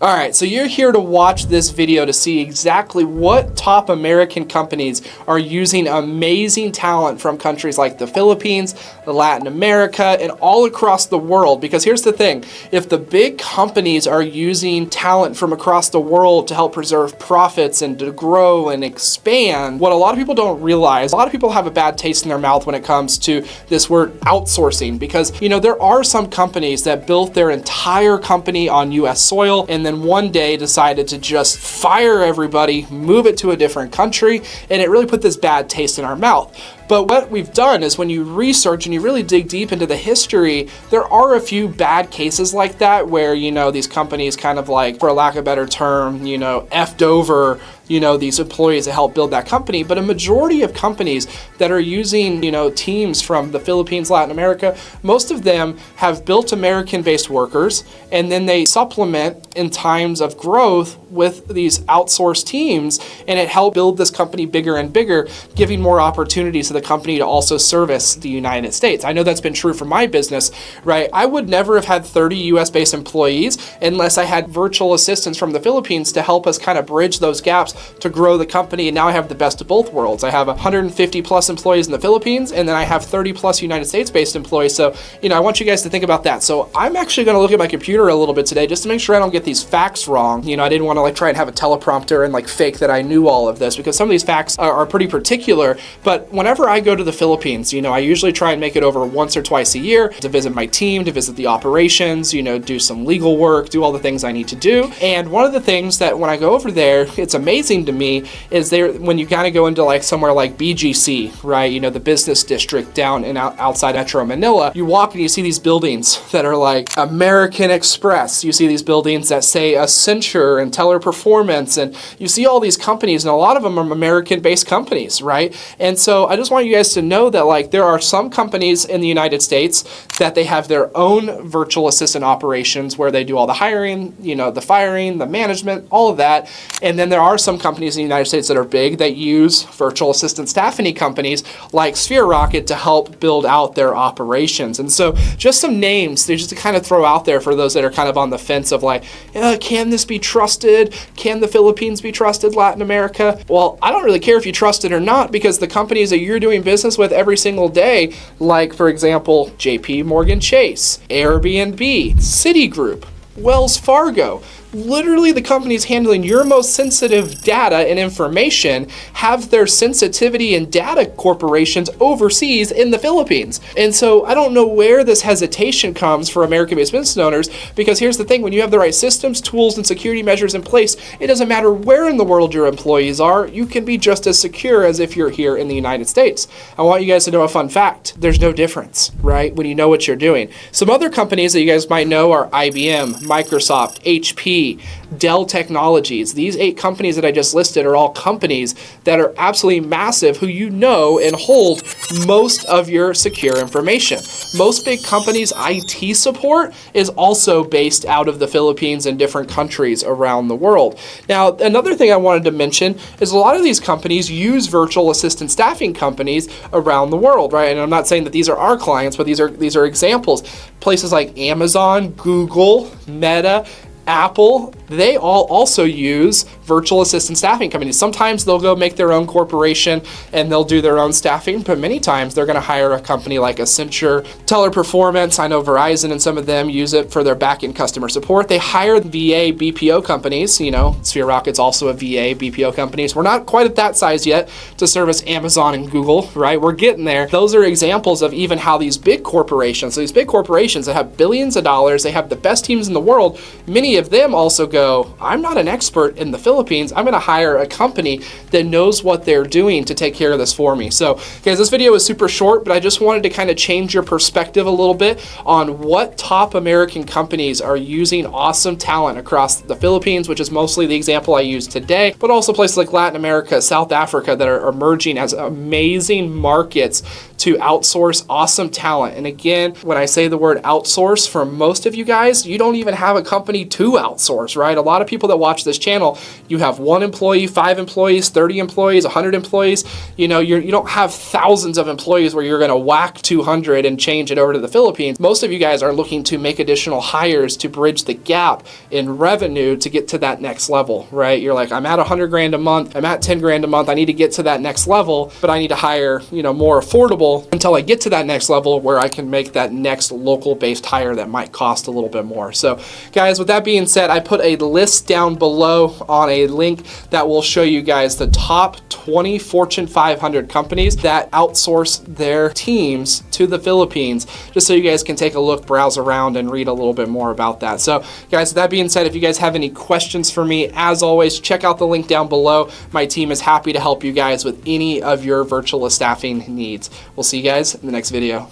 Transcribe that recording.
All right, so you're here to watch this video to see exactly what top American companies are using amazing talent from countries like the Philippines, Latin America, and all across the world. Because here's the thing, if the big companies are using talent from across the world to help preserve profits and to grow and expand, what a lot of people don't realize, a lot of people have a bad taste in their mouth when it comes to this word outsourcing. Because, you know, there are some companies that built their entire company on US soil and then one day decided to just fire everybody, move it to a different country, and it really put this bad taste in our mouth. But what we've done is when you research and you really dig deep into the history, there are a few bad cases like that where, you know, these companies kind of like, for lack of a better term, you know, effed over, you know, these employees to help build that company. But a majority of companies that are using, you know, teams from the Philippines, Latin America, most of them have built American-based workers, and then they supplement in times of growth with these outsourced teams, and it helped build this company bigger and bigger, giving more opportunities to the company to also service the United States. I know that's been true for my business, right? I would never have had 30 US-based employees unless I had virtual assistants from the Philippines to help us kind of bridge those gaps to grow the company. And now I have the best of both worlds. I have 150 plus employees in the Philippines, and then I have 30 plus United States-based employees. So, you know, I want you guys to think about that. So I'm actually going to look at my computer a little bit today just to make sure I don't get these facts wrong. You know, I didn't want to like try and have a teleprompter and like fake that I knew all of this, because some of these facts are pretty particular. But whenever I go to the Philippines, you know, I usually try and make it over once or twice a year to visit my team, to visit the operations, you know, do some legal work, do all the things I need to do. And one of the things that when I go over there, it's amazing to me is there when you kind of go into like somewhere like BGC, right? You know, the business district down and outside Metro Manila, you walk and you see these buildings that are like American Express. You see these buildings that say Accenture and Teller Performance, and you see all these companies, and a lot of them are American-based companies, right? And so I just want you guys to know that like there are some companies in the United States that they have their own virtual assistant operations where they do all the hiring, you know, the firing, the management, all of that. And then there are some companies in the United States that are big that use virtual assistant staffing companies like Sphere Rocket to help build out their operations. And so just some names, they just to kind of throw out there for those that are kind of on the fence of like, can this be trusted? Can the Philippines be trusted? Latin America? Well, I don't really care if you trust it or not, because the companies that you're doing business with every single day, like for example, JP Morgan Chase, Airbnb, Citigroup, Wells Fargo, literally the companies handling your most sensitive data and information have their sensitivity and data corporations overseas in the Philippines. And so I don't know where this hesitation comes for American-based business owners, because here's the thing, when you have the right systems, tools, and security measures in place, it doesn't matter where in the world your employees are, you can be just as secure as if you're here in the United States. I want you guys to know a fun fact. There's no difference, right, when you know what you're doing. Some other companies that you guys might know are IBM, Microsoft, HP, Dell Technologies. These 8 companies that I just listed are all companies that are absolutely massive, who you know and hold most of your secure information. Most big companies' IT support is also based out of the Philippines and different countries around the world. Now, another thing I wanted to mention is a lot of these companies use virtual assistant staffing companies around the world, right? And I'm not saying that these are our clients, but these are examples. Places like Amazon, Google, Meta, Apple, they all also use virtual assistant staffing companies. Sometimes they'll go make their own corporation and they'll do their own staffing, but many times they're going to hire a company like Accenture, Teller Performance. I know Verizon and some of them use it for their back-end customer support. They hire VA BPO companies. You know, Sphere Rocket's also a VA BPO company. So we're not quite at that size yet to service Amazon and Google, right? We're getting there. Those are examples of even how these big corporations, so these big corporations that have billions of dollars, they have the best teams in the world, many of them also go, I'm not an expert in the Philippines. I'm going to hire a company that knows what they're doing to take care of this for me. So, guys, this video is super short, but I just wanted to kind of change your perspective a little bit on what top American companies are using awesome talent across the Philippines, which is mostly the example I used today, but also places like Latin America, South Africa that are emerging as amazing markets to outsource awesome talent. And again, when I say the word outsource, for most of you guys, you don't even have a company to outsource, right? A lot of people that watch this channel, you have 1 employee, 5 employees, 30 employees, 100 employees. You know, you don't have thousands of employees where you're going to whack 200 and change it over to the Philippines. Most of you guys are looking to make additional hires to bridge the gap in revenue to get to that next level, right? You're like, I'm at 100 grand a month, I'm at 10 grand a month, I need to get to that next level, but I need to hire, you know, more affordable until I get to that next level where I can make that next local based hire that might cost a little bit more. So guys, with that being said, I put a list down below on a link that will show you guys the top 20 Fortune 500 companies that outsource their teams to the Philippines, just so you guys can take a look, browse around, and read a little bit more about that. So guys, with that being said, if you guys have any questions for me, as always, check out the link down below. My team is happy to help you guys with any of your virtual staffing needs. We'll see you guys in the next video.